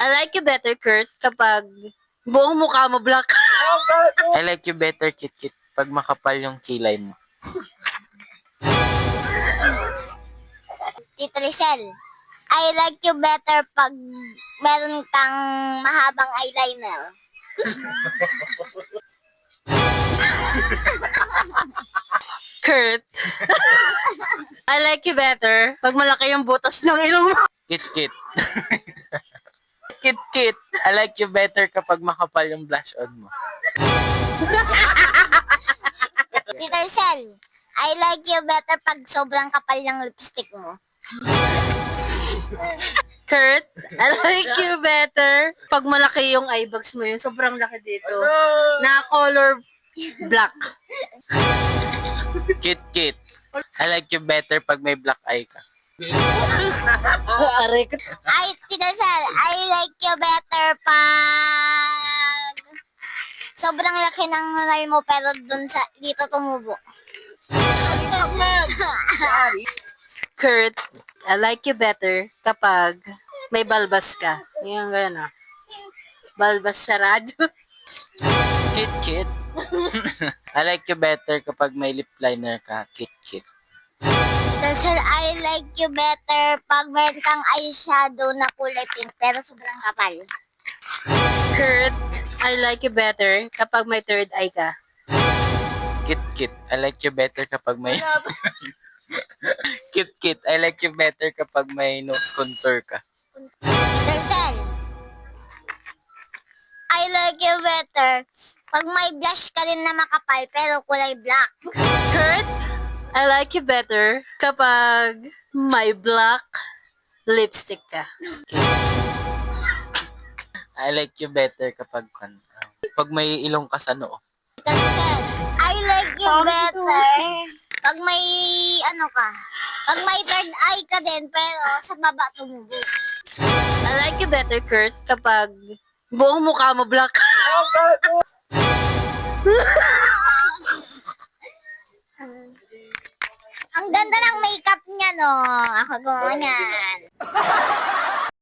I like you better, Kurt, kapag buong mukha mo black. I like you better, Kit-Kit, pag makapal yung kilay mo. Tito Rizal, I like you better pag meron kang mahabang eyeliner. Kurt, I like you better pag malaki yung butas ng ilong mo. Kit-Kit. Kit-Kit, I like you better kapag makapal yung blush on mo. Tito Rizal, I like you better pag sobrang kapal ng lipstick mo. Kurt, I like you better pag malaki yung eye bags mo yun. Sobrang laki dito. Na color black. Kit-Kit, I like you better pag may black eye ka. Aray ko. Ay, Tito Rizal, I like you better pag sobrang laki ng nunal mo pero dun sa dito tumubo. Kurt, I like you better kapag may balbas ka. Yung gano'n. Balbas sa radyo. Kit-Kit, I like you better kapag may lip liner ka. Kit-Kit. Rizal, I like you better pag meron kang eyeshadow na kulay pink pero sobrang kapal. Kurt, I like you better kapag may third eye ka. Kit-Kit, I like you better kapag may... Kit-Kit, I like you better kapag may nose contour ka. Rizal, I like you better pag may blush ka rin na makapal pero kulay black. Kurt, I like you better kapag may black lipstick ka. I like you better kapag pag may ilong ka sa noo. Rizal, I like you better pag may ano ka, pag may third eye ka din pero sa baba tumubo. I like you better, Kurt, kapag buong mukha mo black. Ang ganda ng makeup niya, no? Ako gumawa niyan.